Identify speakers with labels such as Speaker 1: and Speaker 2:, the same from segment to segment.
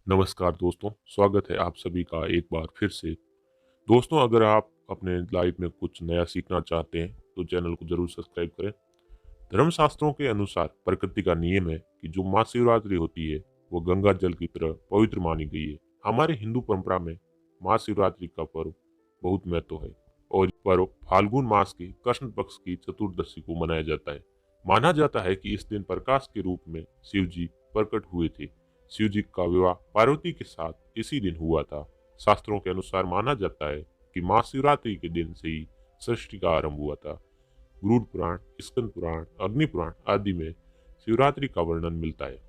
Speaker 1: नमस्कार दोस्तों, स्वागत है आप सभी का एक बार फिर से। दोस्तों, अगर आप अपने लाइफ में कुछ नया सीखना चाहते हैं तो चैनल को जरूर सब्सक्राइब करें। धर्मशास्त्रों के अनुसार प्रकृति का नियम है कि जो महाशिवरात्रि होती है वो गंगा जल की तरह पवित्र मानी गई है। हमारे हिंदू परंपरा में महाशिवरात्रि का पर्व बहुत महत्व है और ये पर्व फाल्गुन मास के कृष्ण पक्ष की चतुर्दशी को मनाया जाता है। माना जाता है कि इस दिन प्रकाश के रूप में शिव जी प्रकट हुए थे। शिव जी का विवाह पार्वती के साथ इसी दिन हुआ था। शास्त्रों के अनुसार माना जाता है कि महाशिवरात्रि के दिन से ही सृष्टि का आरंभ हुआ था। गरुड़ पुराण, स्कंद पुराण, अग्नि पुराण आदि में शिवरात्रि का वर्णन मिलता है।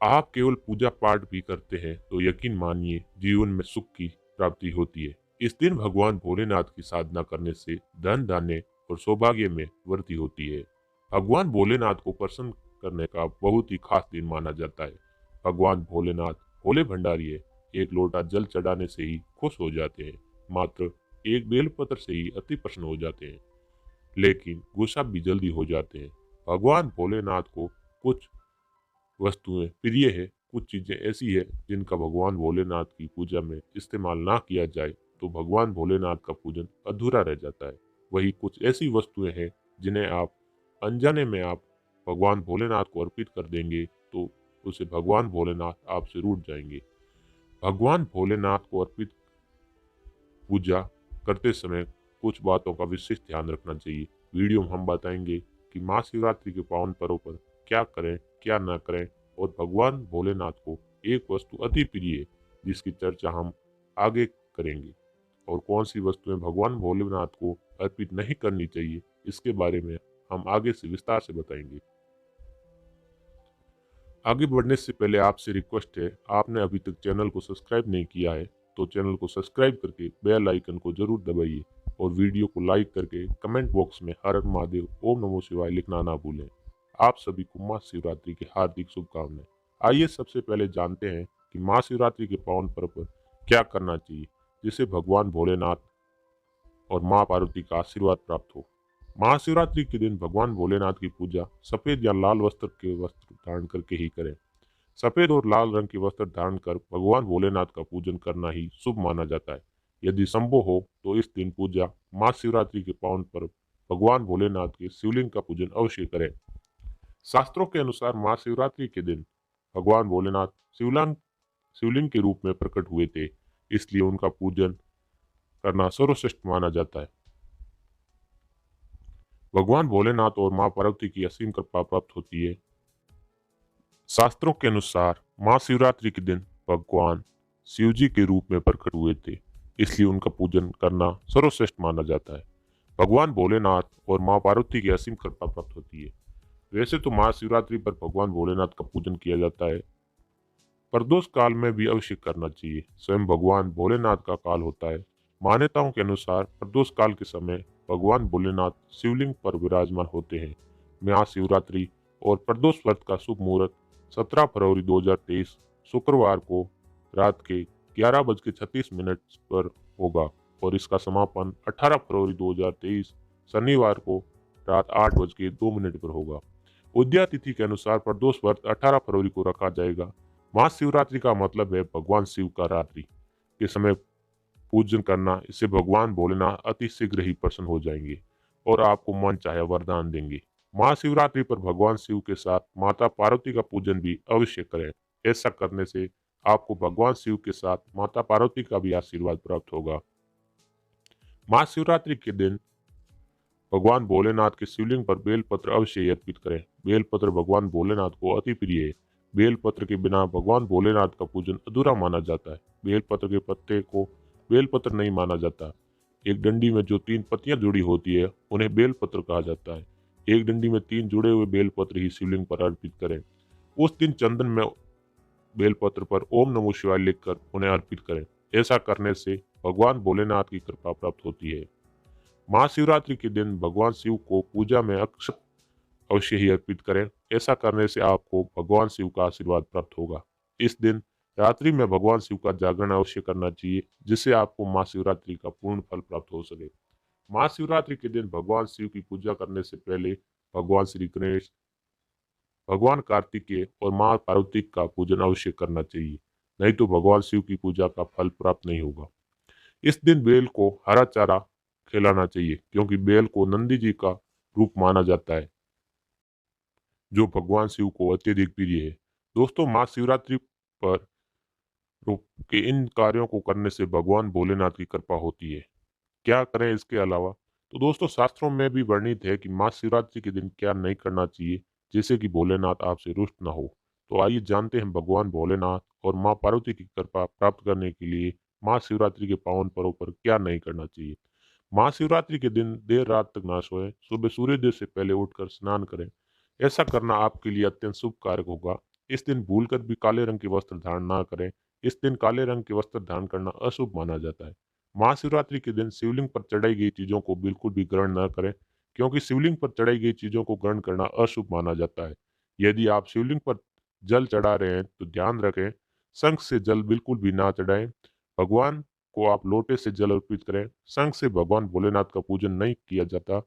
Speaker 1: आप केवल पूजा पाठ भी करते हैं तो यकीन मानिए जीवन में सुख की प्राप्ति होती है। इस दिन भगवान भोलेनाथ की साधना करने से धन धान्य और सौभाग्य में वृद्धि होती है। भगवान भोलेनाथ को प्रसन्न करने का बहुत ही खास दिन माना जाता है। भगवान भोलेनाथ भोले भंडारी है। एक लोटा जल चढ़ाने से ही खुश हो जाते हैं। मात्र एक बेलपत्र से ही अति प्रसन्न हो जाते हैं, लेकिन गुस्सा भी जल्दी हो जाते हैं। भगवान भोलेनाथ को कुछ वस्तुएं प्रिय है, कुछ चीजें ऐसी है जिनका भगवान भोलेनाथ की पूजा में इस्तेमाल ना किया जाए तो भगवान भोलेनाथ का पूजन अधूरा रह जाता है। वही कुछ ऐसी वस्तुएं हैं जिन्हें आप अनजाने में आप भगवान भोलेनाथ को अर्पित कर देंगे तो उसे भगवान भोलेनाथ आपसे रूठ जाएंगे। भगवान भोलेनाथ को अर्पित पूजा करते समय कुछ बातों का विशेष ध्यान रखना चाहिए। वीडियो में हम बताएंगे कि महाशिवरात्रि के पावन पर्व पर क्या करें, क्या न करें, और भगवान भोलेनाथ को एक वस्तु अति प्रिय है जिसकी चर्चा हम आगे करेंगे, और कौन सी वस्तुएं भगवान भोलेनाथ को अर्पित नहीं करनी चाहिए इसके बारे में हम आगे से विस्तार से बताएंगे। आगे बढ़ने से पहले आपसे रिक्वेस्ट है, आपने अभी तक चैनल को सब्सक्राइब नहीं किया है तो चैनल को सब्सक्राइब करके बेल आइकन को जरूर दबाइए और वीडियो को लाइक करके कमेंट बॉक्स में हर हर महादेव, ओम नमो शिवाय लिखना ना भूलें। आप सभी को महाशिवरात्रि की हार्दिक शुभकामनाएं। आइए सबसे पहले जानते हैं कि महाशिवरात्रि के पावन पर्व पर क्या करना चाहिए जिससे भगवान भोलेनाथ और माँ पार्वती का आशीर्वाद प्राप्त हो। महाशिवरात्रि के दिन भगवान भोलेनाथ की पूजा सफेद या लाल वस्त्र के वस्त्र धारण करके ही करें। सफेद और लाल रंग के वस्त्र धारण कर भगवान भोलेनाथ का पूजन करना ही शुभ माना जाता है। यदि संभव हो तो इस दिन पूजा महाशिवरात्रि के पावन पर्व भगवान भोलेनाथ के शिवलिंग का पूजन अवश्य करें। शास्त्रों के अनुसार महाशिवरात्रि के दिन भगवान भोलेनाथ शिवलिंग के रूप में प्रकट हुए थे, इसलिए उनका पूजन करना सर्वश्रेष्ठ माना जाता है। भगवान भोलेनाथ और माँ पार्वती की असीम कृपा प्राप्त होती है। शास्त्रों के अनुसार महाशिवरात्रि के दिन भगवान शिव जी के रूप में प्रकट हुए थे, इसलिए उनका पूजन करना सर्वश्रेष्ठ माना जाता है। भगवान भोलेनाथ और माँ पार्वती की असीम कृपा प्राप्त होती है। वैसे तो महाशिवरात्रि पर भगवान भोलेनाथ का पूजन किया जाता है, प्रदोष काल में भी अवश्य करना चाहिए। स्वयं भगवान भोलेनाथ का काल होता है। मान्यताओं के अनुसार प्रदोष काल के समय भगवान भोलेनाथ शिवलिंग पर विराजमान होते हैं। महाशिवरात्रि और प्रदोष व्रत का शुभ मुहूर्त 17 फरवरी 2023 शुक्रवार को रात के 11:36 पर होगा और इसका समापन 18 फरवरी 2023 शनिवार को रात 8:02 पर होगा। उदया तिथि के अनुसार प्रदोष व्रत 18 फरवरी को रखा जाएगा। महाशिवरात्रि का मतलब है भगवान शिव का रात्रि के समय पूजन करना। इससे भगवान भोलेनाथ अति शीघ्र ही प्रसन्न हो जाएंगे और आपको मन चाहे वरदान देंगे। महाशिवरात्रि पर भगवान शिव के साथ माता पार्वती का पूजन भी अवश्य करें। ऐसा करने से आपको भगवान शिव के साथ माता पार्वती का भी आशीर्वाद प्राप्त होगा। महाशिवरात्रि के दिन भगवान भोलेनाथ के शिवलिंग पर बेलपत्र अवश्य अर्पित करें। बेलपत्र भगवान भोलेनाथ को अति प्रिय है। बेलपत्र के बिना भगवान भोलेनाथ का पूजन अधूरा माना जाता है। बेलपत्र के पत्ते को बेलपत्र नहीं माना जाता। एक डंडी में जो 3 पत्तियां जुड़ी होती है उन्हें बेलपत्र कहा जाता है। एक डंडी में 3 जुड़े हुए बेलपत्र ही शिवलिंग पर अर्पित करें। उस दिन चंदन में बेलपत्र पर ओम नमो शिवाय लिखकर उन्हें अर्पित करें। ऐसा करने से भगवान भोलेनाथ की कृपा प्राप्त होती है। महाशिवरात्रि के दिन भगवान शिव को पूजा में अक्षत अवश्य ही अर्पित करें। ऐसा करने से आपको भगवान शिव का आशीर्वाद प्राप्त होगा। इस दिन रात्रि में भगवान शिव का जागरण अवश्य करना चाहिए जिससे आपको महाशिवरात्रि का पूर्ण फल प्राप्त हो सके। महाशिवरात्रि के दिन भगवान शिव की पूजा करने से पहले भगवान श्री गणेश, भगवान कार्तिकेय और माँ पार्वती का पूजन अवश्य करना चाहिए, नहीं तो भगवान शिव की पूजा का फल प्राप्त नहीं होगा। इस दिन बेल को हरा चारा खिलाना चाहिए, क्योंकि बेल को नंदी जी का रूप माना जाता है, जो भगवान शिव को अत्यधिक प्रिय है। दोस्तों, महाशिवरात्रि पर के इन कार्यों को करने से भगवान भोलेनाथ की कृपा होती है। क्या करें इसके अलावा? तो दोस्तों, शास्त्रों में भी वर्णित है कि महाशिवरात्रि के दिन क्या नहीं करना चाहिए, जिससे कि भोलेनाथ आपसे रुष्ट ना हो। तो आइए जानते हैं भगवान भोलेनाथ और माँ पार्वती की कृपा प्राप्त करने के लिए महाशिवरात्रि के पावन पर्व पर क्या नहीं करना चाहिए। महाशिवरात्रि के दिन देर रात तक ना सोएं, सुबह सूर्योदय से पहले उठकर स्नान करें। ऐसा करना आपके लिए अत्यंत शुभ कारक होगा। इस दिन भूलकर भी काले रंग के वस्त्र धारण ना करें। इस दिन काले रंग के वस्त्र धारण करना अशुभ माना जाता है। महाशिवरात्रि के दिन शिवलिंग पर चढ़ाई गई चीजों को बिल्कुल भी ग्रहण न करें, क्योंकि शिवलिंग पर चढ़ाई गई चीजों को ग्रहण करना अशुभ माना जाता है। यदि आप शिवलिंग पर जल चढ़ा रहे हैं तो ध्यान रखें, शंख से जल बिल्कुल भी ना चढ़ाएं। भगवान को आप लोटे से जल अर्पित करें। शंख से भगवान भोलेनाथ का पूजन नहीं किया जाता,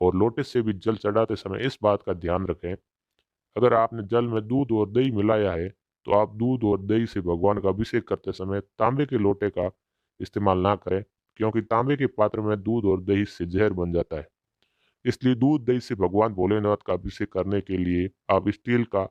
Speaker 1: और लोटे से भी जल चढ़ाते समय इस बात का ध्यान रखें, अगर आपने जल में दूध और दही मिलाया है तो आप दूध और दही से भगवान का अभिषेक करते समय तांबे के लोटे का इस्तेमाल ना करें, क्योंकि तांबे के पात्र में दूध और दही से जहर बन जाता है। इसलिए दूध दही से भगवान भोलेनाथ का अभिषेक करने के लिए आप स्टील का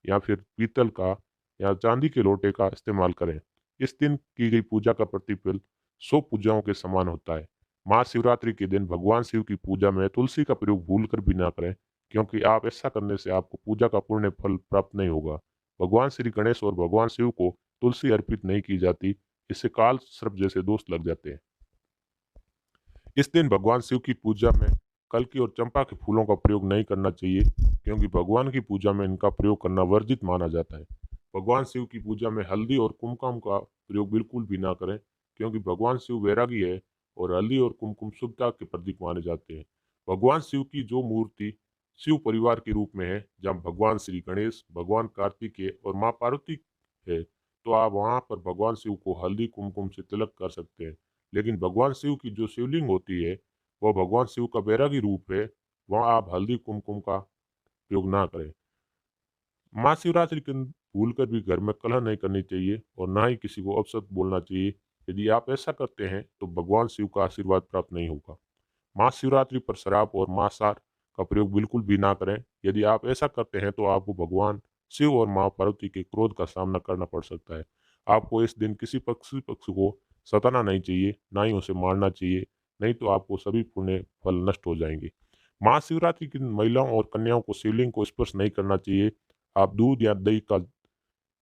Speaker 1: या फिर पीतल का या चांदी के लोटे का इस्तेमाल करें। इस दिन की गई पूजा का प्रतिफल 100 पूजाओं के समान होता है। महाशिवरात्रि के दिन भगवान शिव की पूजा में तुलसी का प्रयोग भूल कर भी ना करें, क्योंकि आप ऐसा करने से आपको पूजा का पुण्य फल प्राप्त नहीं होगा। भगवान श्री गणेश और भगवान शिव को तुलसी अर्पित नहीं की जाती, इससे काल सर्प जैसे दोष लग जाते हैं। इस दिन भगवान शिव की पूजा में कल्कि और चंपा के फूलों का प्रयोग नहीं करना चाहिए, क्योंकि भगवान की पूजा में इनका प्रयोग करना वर्जित माना जाता है। भगवान शिव की पूजा में हल्दी और कुमकुम का प्रयोग बिल्कुल भी ना करें, क्योंकि भगवान शिव वैरागी है और हल्दी और कुमकुम शुभता के प्रतीक माने जाते हैं। भगवान शिव की जो मूर्ति शिव परिवार के रूप में है, जहाँ भगवान श्री गणेश, भगवान कार्तिकेय और माँ पार्वती है, तो आप वहाँ पर भगवान शिव को हल्दी कुमकुम से तिलक कर सकते हैं। लेकिन भगवान शिव की जो शिवलिंग होती है, वह भगवान शिव का बैरागी रूप है, वहाँ आप हल्दी कुमकुम का प्रयोग ना करें। महाशिवरात्रि के दिन भूल कर भी घर में कलह नहीं करनी चाहिए और ना ही किसी को अपशब्द बोलना चाहिए। यदि आप ऐसा करते हैं तो भगवान शिव का आशीर्वाद प्राप्त नहीं होगा। महाशिवरात्रि पर शराब और मांसाहार का प्रयोग बिल्कुल भी ना करें। यदि आप ऐसा करते हैं तो आपको भगवान शिव और माँ पार्वती के क्रोध का सामना करना पड़ सकता है। आपको इस दिन किसी पक्ष को सताना नहीं चाहिए, ना ही उसे मारना चाहिए, नहीं तो आपको सभी पुण्य फल नष्ट हो जाएंगे। महाशिवरात्रि के दिन महिलाओं और कन्याओं को शिवलिंग को स्पर्श नहीं करना चाहिए। आप दूध या दही का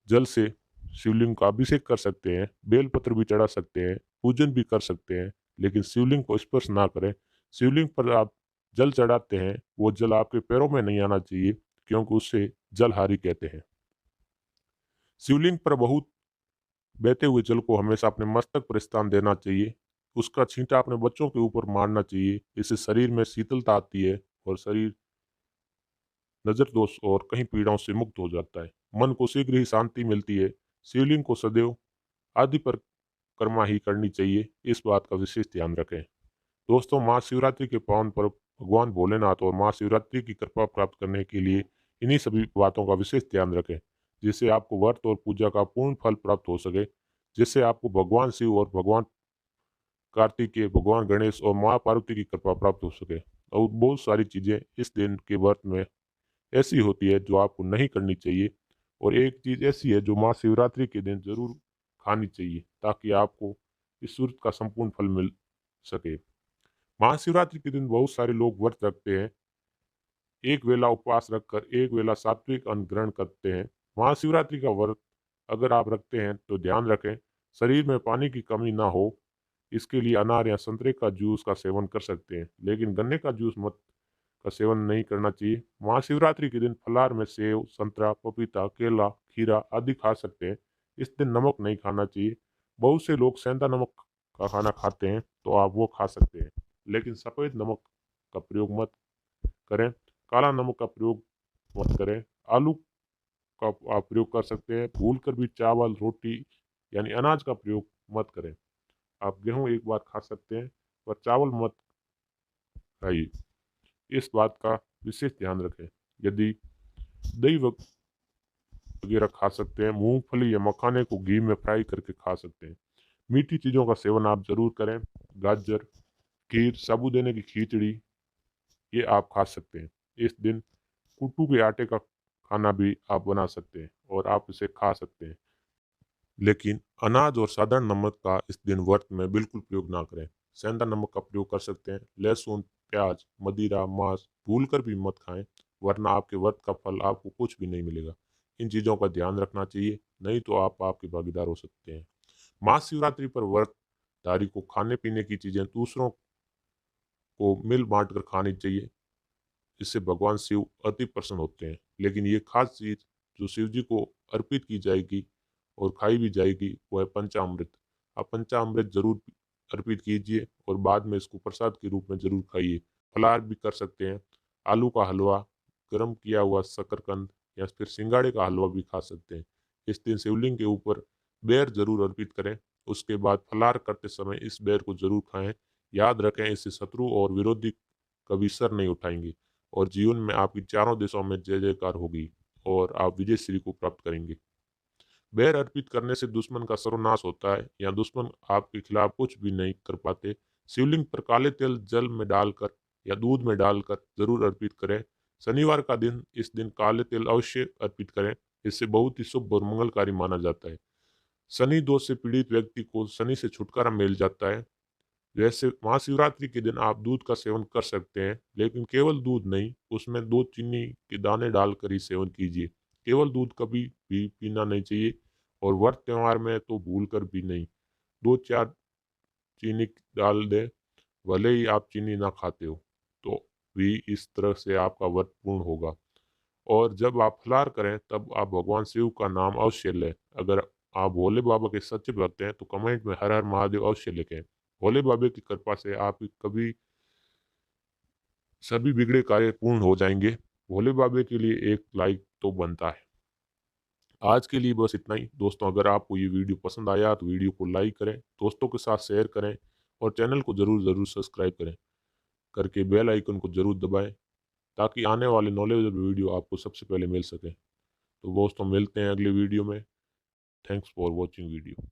Speaker 1: जल से शिवलिंग का अभिषेक कर सकते हैं, बेलपत्र भी चढ़ा सकते हैं, पूजन भी कर सकते हैं, लेकिन शिवलिंग को स्पर्श ना करें। शिवलिंग पर आप जल चढ़ाते हैं, वो जल आपके पैरों में नहीं आना चाहिए, क्योंकि उससे जलहारी कहते हैं। शिवलिंग पर बहुत बहते हुए जल को हमेशा अपने मस्तक पर स्थान देना चाहिए। उसका छींटा अपने बच्चों के ऊपर मारना चाहिए। इससे शरीर में शीतलता आती है और शरीर नजर दोष और कहीं पीड़ाओं से मुक्त हो जाता है। मन को शीघ्र ही शांति मिलती है। शिवलिंग को सदैव आदि परिक्रमा ही करनी चाहिए, इस बात का विशेष ध्यान रखें। दोस्तों, महाशिवरात्रि के पावन पर्व भगवान भोलेनाथ और महाशिवरात्रि की कृपा प्राप्त करने के लिए इन्हीं सभी बातों का विशेष ध्यान रखें, जिससे आपको व्रत और पूजा का पूर्ण फल प्राप्त हो सके, जिससे आपको भगवान शिव और भगवान कार्तिकेय, भगवान गणेश और माँ पार्वती की कृपा प्राप्त हो सके। और बहुत सारी चीज़ें इस दिन के व्रत में ऐसी होती है जो आपको नहीं करनी चाहिए, और एक चीज़ ऐसी है जो महाशिवरात्रि के दिन जरूर खानी चाहिए, ताकि आपको इस व्रत का संपूर्ण फल मिल सके। महाशिवरात्रि के दिन बहुत सारे लोग व्रत रखते हैं, एक वेला उपवास रखकर एक वेला सात्विक अन्न ग्रहण करते हैं। महाशिवरात्रि का व्रत अगर आप रखते हैं तो ध्यान रखें, शरीर में पानी की कमी ना हो। इसके लिए अनार या संतरे का जूस का सेवन कर सकते हैं, लेकिन गन्ने का जूस मत का सेवन नहीं करना चाहिए। महाशिवरात्रि के दिन फलाहार में सेव, संतरा, पपीता, केला, खीरा आदि खा सकते हैं। इस दिन नमक नहीं खाना चाहिए। बहुत से लोग सेंधा नमक का खाना खाते हैं, तो आप वो खा सकते हैं, लेकिन सफ़ेद नमक का प्रयोग मत करें। काला नमक का प्रयोग मत करें। आलू का आप प्रयोग कर सकते हैं। भूल कर भी चावल, रोटी यानी अनाज का प्रयोग मत करें। आप गेहूँ एक बार खा सकते हैं, पर चावल मत खाइए। इस बात का विशेष ध्यान रखें। यदि दही वगैरह खा सकते हैं। मूंगफली या मखाने को घी में फ्राई करके खा सकते हैं। मीठी चीज़ों का सेवन आप ज़रूर करें। गाजर, खीर, साबूदाने की खिचड़ी ये आप खा सकते हैं। इस दिन कुट्टू के आटे का खाना भी आप बना सकते हैं और आप इसे खा सकते हैं। लेकिन अनाज और साधारण नमक का इस दिन व्रत में बिल्कुल प्रयोग ना करें। सेंधा नमक का प्रयोग कर सकते हैं। लहसुन, प्याज, मदिरा, मांस भूलकर भी मत खाएं, वरना आपके व्रत का फल आपको कुछ भी नहीं मिलेगा। इन चीज़ों का ध्यान रखना चाहिए, नहीं तो आप आपके भागीदार हो सकते हैं। महाशिवरात्रि पर व्रतधारी को खाने पीने की चीज़ें दूसरों को मिल बांट कर खानी चाहिए। इससे भगवान शिव अति प्रसन्न होते हैं। लेकिन ये खास चीज़ जो शिव जी को अर्पित की जाएगी और खाई भी जाएगी वो है पंचामृत। आप पंचामृत जरूर अर्पित कीजिए और बाद में इसको प्रसाद के रूप में जरूर खाइए। फलाहार भी कर सकते हैं। आलू का हलवा, गर्म किया हुआ शकरकंद या फिर सिंगाड़े का हलवा भी खा सकते हैं। इस दिन शिवलिंग के ऊपर बेर जरूर अर्पित करें। उसके बाद फलाहार करते समय इस बेर को जरूर खाएं। याद रखें, इससे शत्रु और विरोधी कभी सर नहीं उठाएंगे और जीवन में आपकी चारों दिशाओं में जय जयकार होगी और आप विजय श्री को प्राप्त करेंगे। बैर अर्पित करने से दुश्मन का सर्वनाश होता है या दुश्मन आपके खिलाफ कुछ भी नहीं कर पाते। शिवलिंग पर काले तेल जल में डालकर या दूध में डालकर जरूर अर्पित करें। शनिवार का दिन, इस दिन काले तेल अवश्य अर्पित करें। इससे बहुत ही शुभ और मंगलकारी माना जाता है। शनि दोष से पीड़ित व्यक्ति को शनि से छुटकारा मिल जाता है। वैसे महाशिवरात्रि के दिन आप दूध का सेवन कर सकते हैं, लेकिन केवल दूध नहीं, उसमें 2 चीनी के दाने डालकर ही सेवन कीजिए। केवल दूध कभी भी पीना नहीं चाहिए और व्रत त्योहार में तो भूल कर भी नहीं। 2-4 चीनी डाल दें, भले ही आप चीनी ना खाते हो, तो भी इस तरह से आपका व्रत पूर्ण होगा। और जब आप फलाहार करें तब आप भगवान शिव का नाम अवश्य लें। अगर आप भोले बाबा के सच्चे भक्त हैं तो कमेंट में हर हर महादेव अवश्य लिखें। भोले बाबा की कृपा से आप कभी सभी बिगड़े कार्य पूर्ण हो जाएंगे। भोले बाबा के लिए एक लाइक तो बनता है। आज के लिए बस इतना ही दोस्तों। अगर आपको ये वीडियो पसंद आया तो वीडियो को लाइक करें, दोस्तों के साथ शेयर करें और चैनल को ज़रूर ज़रूर सब्सक्राइब करें करके बेल आइकन को ज़रूर दबाएं, ताकि आने वाले नॉलेजेबल वीडियो आपको सबसे पहले मिल सके। तो दोस्तों, मिलते हैं अगले वीडियो में। Thanks for watching video.